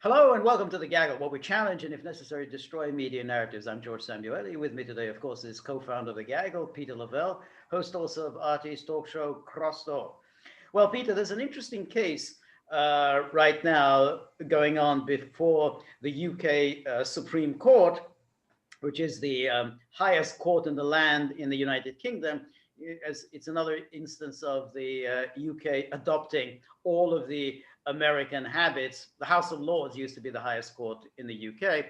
Hello and welcome to The Gaggle, where we challenge and, if necessary, destroy media narratives. I'm George Szamuely. With me today, of course, is co-founder of The Gaggle, Peter Lavelle, host also of RT's talk show, Crosstalk. Well, Peter, there's an interesting case right now going on before the UK Supreme Court, which is the highest court in the land in the United Kingdom. As it's another instance of the UK adopting all of the American habits. The House of Lords used to be the highest court in the UK,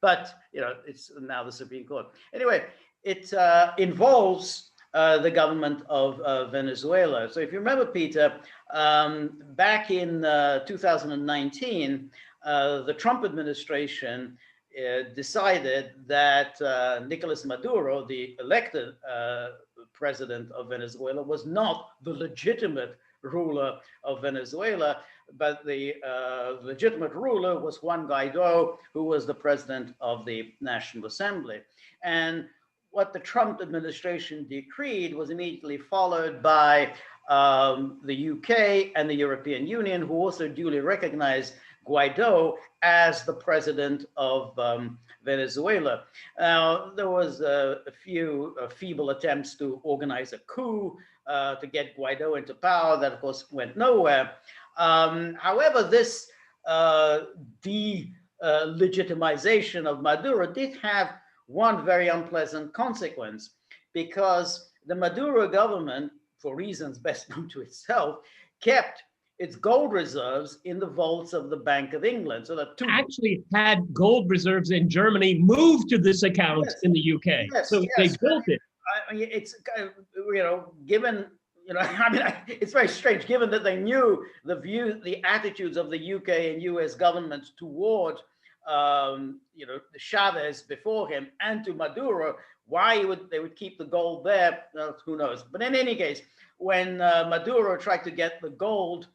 but it's now the Supreme Court. Anyway, it involves the government of Venezuela. So if you remember, Peter, back in 2019, the Trump administration decided that Nicolas Maduro, the elected president of Venezuela, was not the legitimate ruler of Venezuela, but the legitimate ruler was Juan Guaido, who was the president of the National Assembly. And what the Trump administration decreed was immediately followed by the UK and the European Union, who also duly recognized Guaido as the president of Venezuela. Now, there was a few feeble attempts to organize a coup to get Guaido into power. That, of course, went nowhere. However, this delegitimization of Maduro did have one very unpleasant consequence, because the Maduro government, for reasons best known to itself, kept its gold reserves in the vaults of the Bank of England. So that actually had gold reserves in Germany moved to this account in the UK. So they built it. I mean, it's given it's very strange, given that they knew the attitudes of the UK and US governments toward Chavez before him and to Maduro. Why they would keep the gold there? Who knows? But in any case, when Maduro tried to get the gold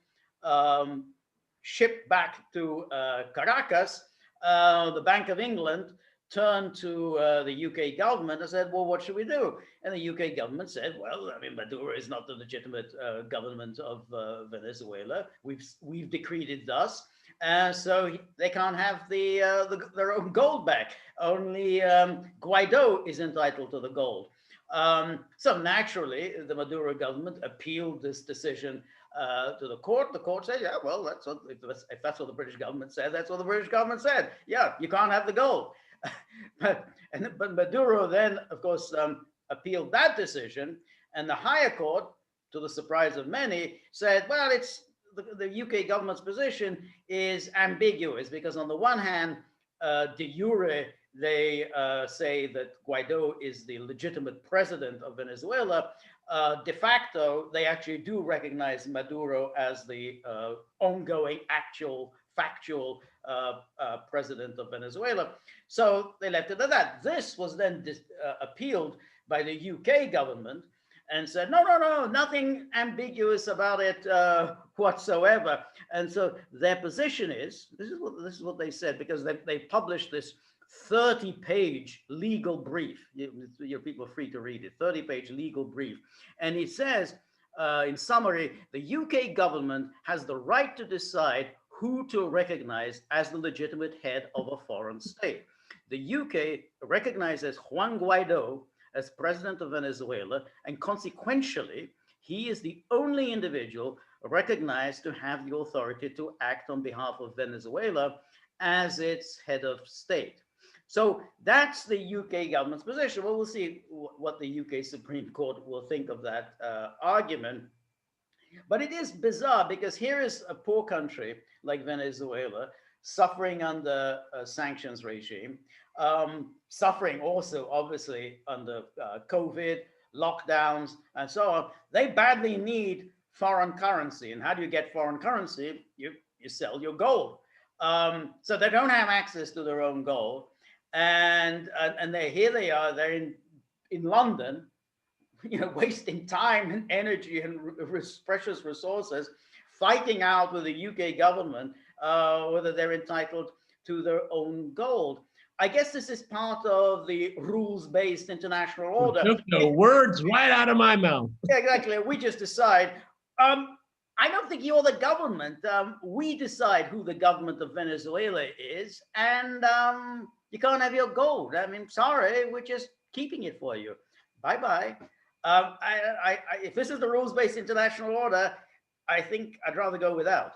shipped back to Caracas, the Bank of England turned to the UK government and said, well, what should we do? And the UK government said, well, I mean, Maduro is not the legitimate government of Venezuela. We've decreed it thus. So they can't have their own gold back. Only Guaido is entitled to the gold. So naturally, the Maduro government appealed this decision to the court. The court said, yeah, well, if that's what the British government said, that's what the British government said. Yeah, you can't have the gold. But Maduro then, of course, appealed that decision, and the higher court, to the surprise of many, said, well, it's the UK government's position is ambiguous, because on the one hand, de jure, they say that Guaido is the legitimate president of Venezuela. De facto, they actually do recognize Maduro as the ongoing, actual, factual president of Venezuela. So they left it at that. This was then appealed by the UK government and said, no, nothing ambiguous about it whatsoever. And so their position is, this is what they said, because they published this 30-page legal brief. Your people are free to read it, 30-page legal brief. And it says, in summary, the UK government has the right to decide who to recognize as the legitimate head of a foreign state. The UK recognizes Juan Guaido as president of Venezuela, and consequentially, he is the only individual recognized to have the authority to act on behalf of Venezuela as its head of state. So that's the UK government's position. Well, we'll see what the UK Supreme Court will think of that argument. But it is bizarre, because here is a poor country like Venezuela suffering under a sanctions regime, suffering also obviously under COVID, lockdowns, and so on. They badly need foreign currency. And how do you get foreign currency? You sell your gold. So they don't have access to their own gold. And here they are, they're in London, wasting time and energy and precious resources, fighting out with the UK government whether they're entitled to their own gold. I guess this is part of the rules-based international order. Took the words right out of my mouth. Yeah, exactly. We just decide, I don't think you're the government. We decide who the government of Venezuela is, and you can't have your gold. I mean, sorry, we're just keeping it for you. Bye bye. If this is the rules-based international order, I think I'd rather go without.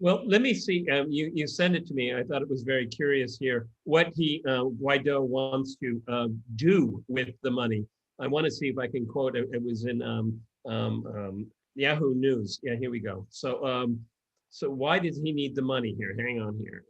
Well, let me see. You sent it to me. I thought it was very curious here what Guaido wants to do with the money. I want to see if I can quote it. It was in Yahoo News. Yeah, here we go. So, so why does he need the money here? Hang on here.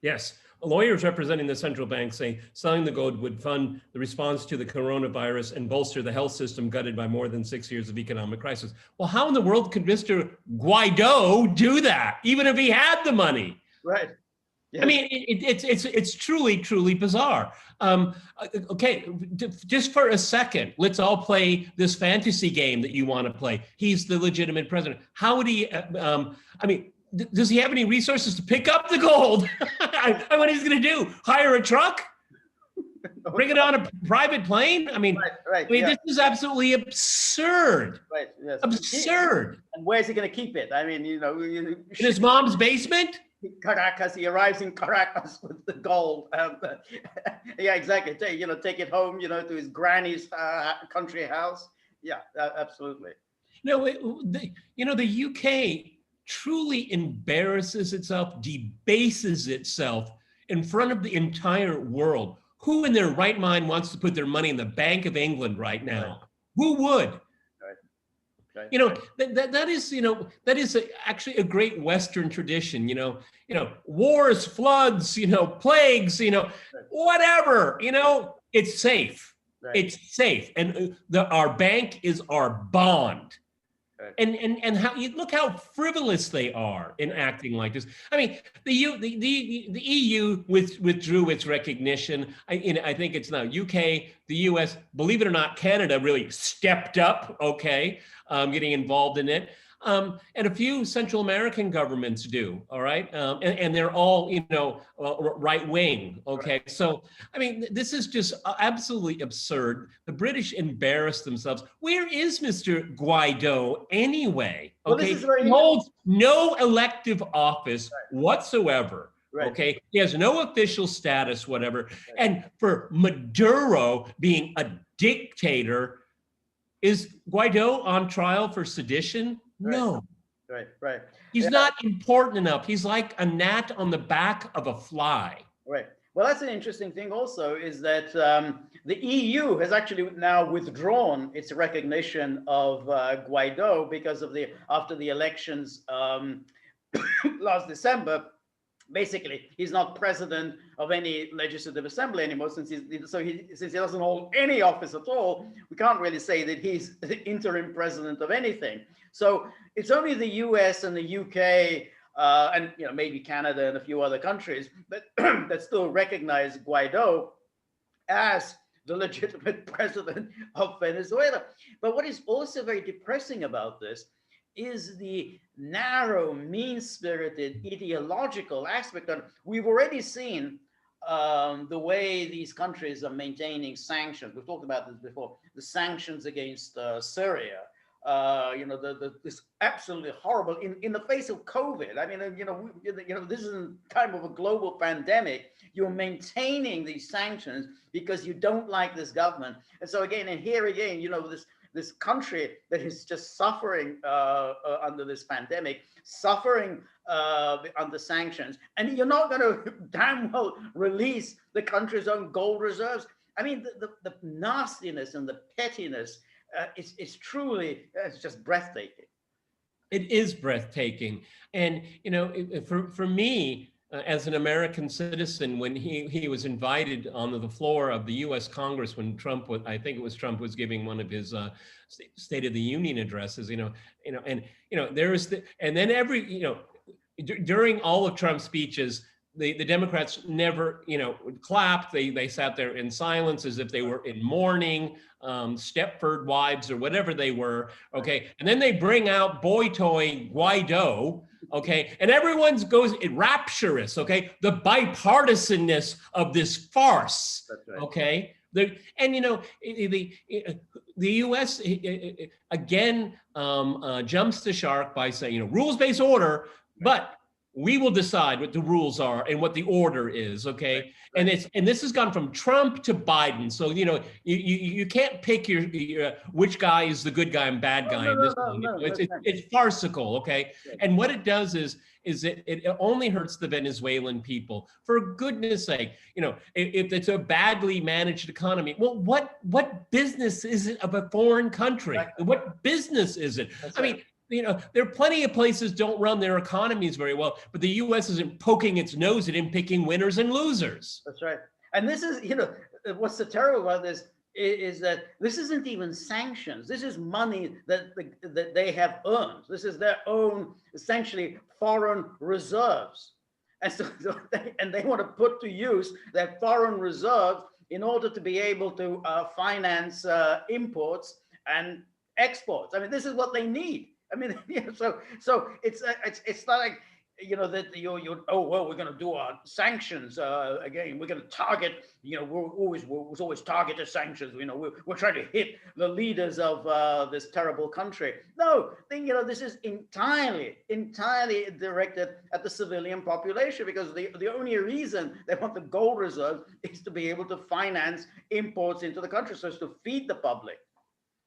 Yes, lawyers representing the central bank say selling the gold would fund the response to the coronavirus and bolster the health system gutted by more than 6 years of economic crisis. Well, how in the world could Mr. Guaido do that, even if he had the money? Right. Yes. I mean, it's truly bizarre. Okay, just for a second, let's all play this fantasy game that you want to play. He's the legitimate president. How would he? I mean, does he have any resources to pick up the gold? What he's going to do? Hire a truck? Bring it on a private plane? I mean, this is absolutely absurd. Right. Yes. Absurd. And where's he going to keep it? I mean, in his mom's basement? Caracas. He arrives in Caracas with the gold. Yeah, exactly. Take it home. To his granny's country house. Yeah, absolutely. No, the UK truly embarrasses itself, debases itself in front of the entire world. Who in their right mind wants to put their money in the Bank of England right now? Right. Who would? Right. That is actually a great Western tradition. Wars, floods, plagues, whatever. It's safe. Right. It's safe, and our bank is our bond. Right. And how you look how frivolous they are in acting like this. I mean, the EU withdrew its recognition. I think it's now UK, the US, believe it or not, Canada really stepped up. Okay, getting involved in it. And a few Central American governments do, all right? And they're all, right wing, okay? Right. So, I mean, this is just absolutely absurd. The British embarrass themselves. Where is Mr. Guaido anyway? Okay, well, he holds no elective office whatsoever. Right. Okay, he has no official status, whatever. Right. And for Maduro being a dictator, is Guaido on trial for sedition? No. Right. He's not important enough. He's like a gnat on the back of a fly. Right. Well, that's an interesting thing also is that the EU has actually now withdrawn its recognition of Guaido because of after the elections last December. Basically, he's not president of any legislative assembly anymore since he doesn't hold any office at all. We can't really say that he's the interim president of anything. So it's only the US and the UK and maybe Canada and a few other countries, but that still recognize Guaido as the legitimate president of Venezuela. But what is also very depressing about this is the narrow, mean-spirited, ideological aspect of it. We've already seen the way these countries are maintaining sanctions. We've talked about this before. The sanctions against Syria. This absolutely horrible in the face of COVID. I mean, this is a time of a global pandemic. You're maintaining these sanctions because you don't like this government. And so again, this country that is just suffering under this pandemic, suffering under sanctions, and you're not going to damn well release the country's own gold reserves. I mean, the nastiness and the pettiness is truly, it's just breathtaking. It is breathtaking. And, for me, as an American citizen, when he was invited onto the floor of the U.S. Congress when Trump was giving one of his State of the Union addresses, during all of Trump's speeches, the Democrats never, clapped. They sat there in silence as if they were in mourning, Stepford wives or whatever they were. Okay, and then they bring out boy toy Guaido. Okay, and everyone goes rapturous. Okay, the bipartisanness of this farce. That's right. Okay, And the U.S. again jumps the shark by saying, rules-based order, but we will decide what the rules are and what the order is, okay? Right. And this has gone from Trump to Biden. So you can't pick your which guy is the good guy and bad guy in this thing. It's farcical, okay? And what it does is it only hurts the Venezuelan people. For goodness sake, if it's a badly managed economy, well, what business is it of a foreign country? Exactly. What business is it? I mean, there are plenty of places don't run their economies very well, but the U.S. isn't poking its nose at it and picking winners and losers. That's right. And this is, what's so terrible about this is that this isn't even sanctions. This is money that they have earned. This is their own, essentially, foreign reserves. And so they want to put to use their foreign reserve in order to be able to finance imports and exports. I mean, this is what they need. I mean, so it's not like that we're going to do our sanctions again. We're going to target. We're always targeted sanctions. We're trying to hit the leaders of this terrible country. No, this is entirely directed at the civilian population, because the only reason they want the gold reserve is to be able to finance imports into the country, so as to feed the public.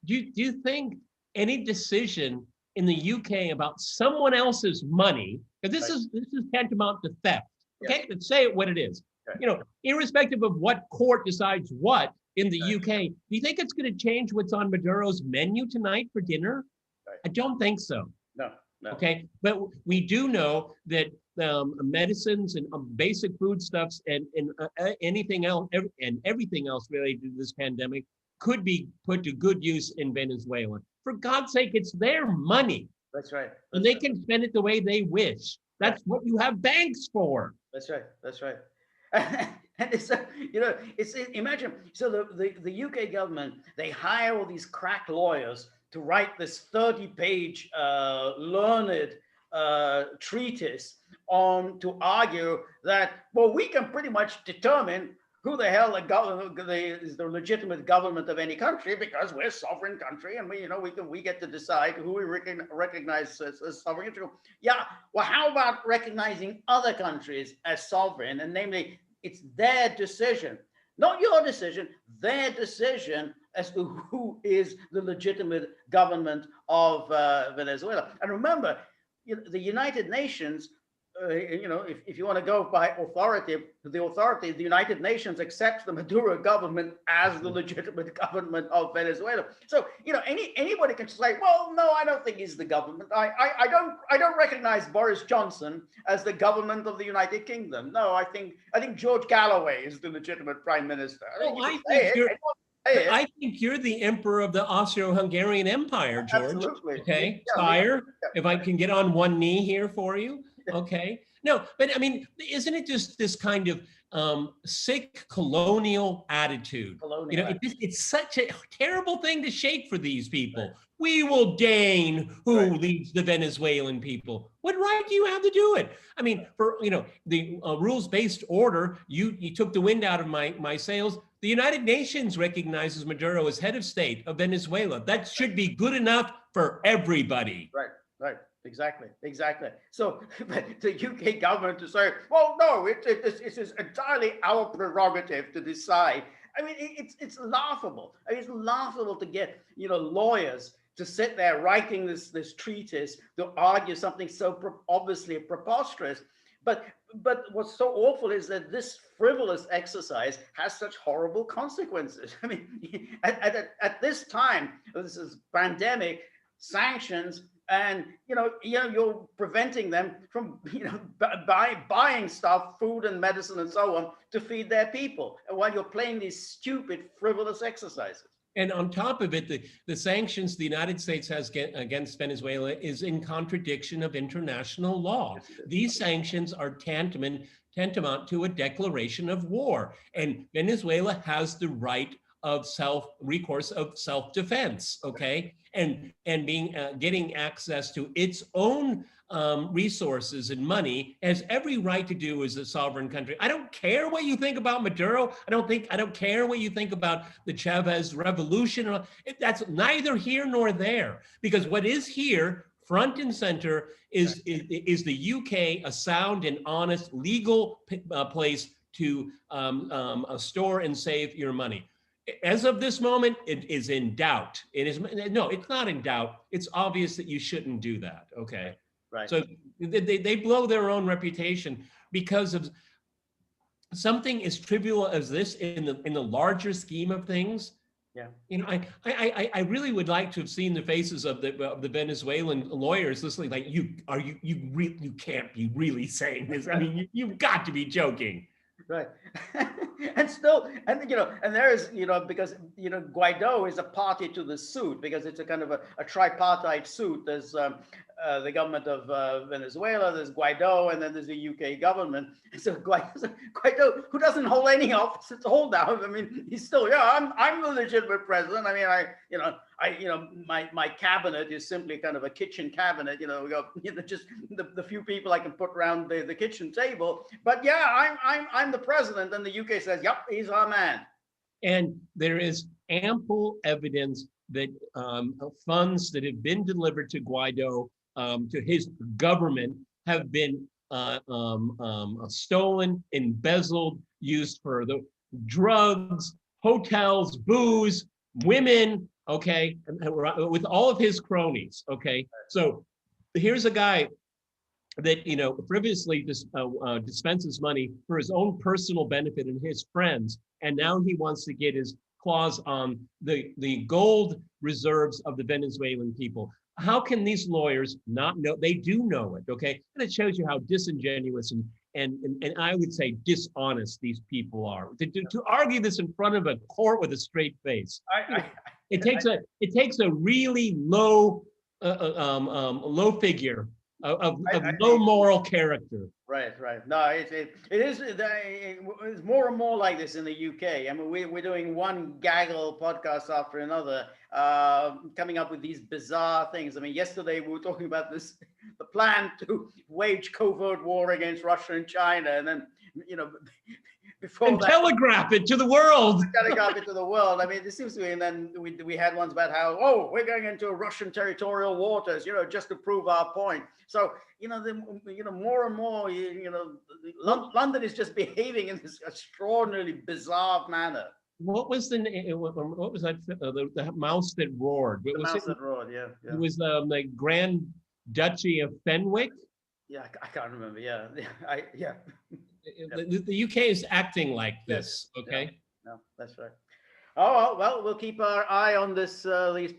Do you think any decision in the UK about someone else's money, because this is tantamount to theft, okay? Yes. Let's say it what it is. Right. Irrespective of what court decides what in the UK, do you think it's going to change what's on Maduro's menu tonight for dinner? Right. I don't think so. No. Okay, but we do know that medicines and basic foodstuffs and anything else and everything else related to this pandemic could be put to good use in Venezuela. For God's sake, it's their money. That's right. And they can spend it the way they wish. That's what you have banks for. That's right. And it's imagine, so the UK government, they hire all these crack lawyers to write this 30-page learned treatise to argue that, well, we can pretty much determine who the hell is the legitimate government of any country, because we're a sovereign country, and we get to decide who we recognize as sovereign. Yeah, well, how about recognizing other countries as sovereign, and namely, it's their decision, not your decision, their decision as to who is the legitimate government of Venezuela. And remember, the United Nations. If you want to go by authority, the United Nations accepts the Maduro government as the legitimate government of Venezuela. So, anybody can say, well, no, I don't think he's the government. I don't recognize Boris Johnson as the government of the United Kingdom. No, I think George Galloway is the legitimate prime minister. I think you're the emperor of the Austro-Hungarian Empire, George. Absolutely. Okay, sire, if I can get on one knee here for you. Okay. No, but I mean, isn't it just this kind of sick colonial attitude? It's such a terrible thing to shake for these people. Right. We will deign who leads the Venezuelan people. What right do you have to do it? I mean, for the rules-based order, you took the wind out of my sails. The United Nations recognizes Maduro as head of state of Venezuela. That should be good enough for everybody. Right. Exactly. So the UK government to say, well, no, it is entirely our prerogative to decide. I mean, it's laughable. I mean, it's laughable to get lawyers to sit there writing this treatise to argue something so obviously preposterous. But what's so awful is that this frivolous exercise has such horrible consequences. I mean, at this time, this is pandemic, sanctions. And you're preventing them from buying stuff, food and medicine and so on, to feed their people, while you're playing these stupid, frivolous exercises. And on top of it, the sanctions the United States has against Venezuela is in contradiction of international law. These sanctions are tantamount to a declaration of war, and Venezuela has the right of recourse of self-defense, okay, and being getting access to its own resources and money, has every right to do as a sovereign country. I don't care what you think about Maduro. I don't care what you think about the Chavez revolution. That's neither here nor there, because what is here, front and center, is the UK a sound and honest legal place to store and save your money. As of this moment, it is in doubt. No, it's not in doubt. It's obvious that you shouldn't do that. Okay. Right. So they blow their own reputation because of something as trivial as this in the larger scheme of things. Yeah. You know, I really would like to have seen the faces of the Venezuelan lawyers listening. Like, you can't be really saying this. I mean, you've got to be joking. Right. And still, and there is, because Guaido is a party to the suit, because it's a kind of a tripartite suit. There's the government of Venezuela, there's Guaido, and then there's the UK government. So Guaido, who doesn't hold any office at all now, I mean, he's still, I'm the legitimate president. I mean, my cabinet is simply kind of a kitchen cabinet. We got just the few people I can put around the kitchen table. But yeah, I'm the president, and the UK says, yep, he's our man. And there is ample evidence that funds that have been delivered to Guaido, to his government, have been stolen, embezzled, used for the drugs, hotels, booze, women, okay, with all of his cronies, okay? So here's a guy that, previously dispenses money for his own personal benefit and his friends, and now he wants to get his claws on the gold reserves of the Venezuelan people. How can these lawyers not know? They do know it, okay? And it shows you how disingenuous and I would say dishonest these people are. To argue this in front of a court with a straight face. It takes a really low figure of low moral character. Right. No, it's more and more like this in the UK. I mean, we're doing one gaggle podcast after another, coming up with these bizarre things. I mean, yesterday we were talking about the plan to wage covert war against Russia and China, and then telegraph it to the world. Telegraph it to the world. I mean, this seems to be, and then we had ones about how, we're going into Russian territorial waters, just to prove our point. So, more and more, London is just behaving in this extraordinarily bizarre manner. What was that? The mouse that roared. The mouse that roared, yeah. It was the Grand Duchy of Fenwick. Yeah, I can't remember. Yeah. The UK is acting like this, okay? Yeah. No, that's right. Oh, well, we'll keep our eye on this. These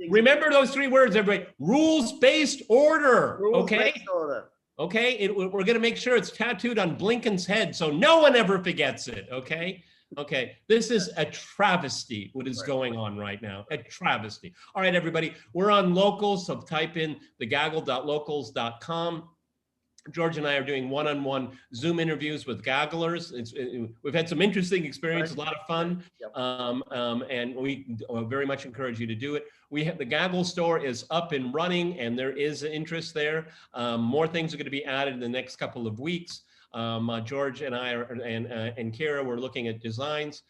remember those three words, everybody. Rules-based order, okay? Rules-based order. Okay, we're going to make sure it's tattooed on Blinken's head so no one ever forgets it, okay? Okay, this is a travesty, what is going on right now, a travesty. All right, everybody, we're on Locals, so type in thegaggle.locals.com. George and I are doing one-on-one Zoom interviews with gagglers. We've had some interesting experience, a lot of fun, and we very much encourage you to do it. The Gaggle store is up and running, and there is interest there. More things are going to be added in the next couple of weeks. George and I and Kira, we're looking at designs.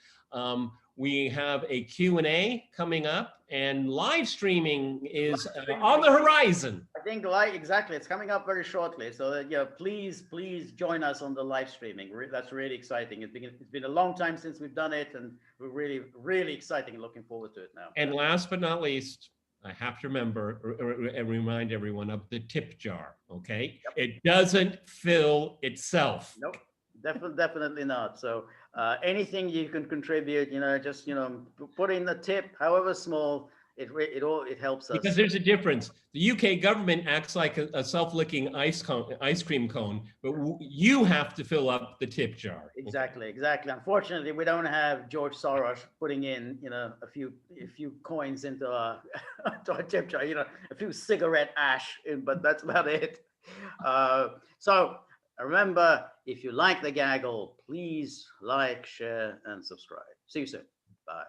We have a Q&A coming up, and live streaming is on the horizon. I think exactly, it's coming up very shortly. So please join us on the live streaming. That's really exciting. It's been a long time since we've done it, and we're really, really exciting and looking forward to it now. And last but not least, I have to remember and remind everyone of the tip jar, okay? Yep. It doesn't fill itself. Nope, definitely not. So anything you can contribute, just, put in the tip, however small, it helps us. Because there's a difference. The UK government acts like a self-licking ice cream cone, but you have to fill up the tip jar. Exactly. Unfortunately, we don't have George Soros putting in, a few coins into our tip jar, a few cigarette ash, but that's about it. So remember, if you like The Gaggle, please like, share, and subscribe. See you soon. Bye.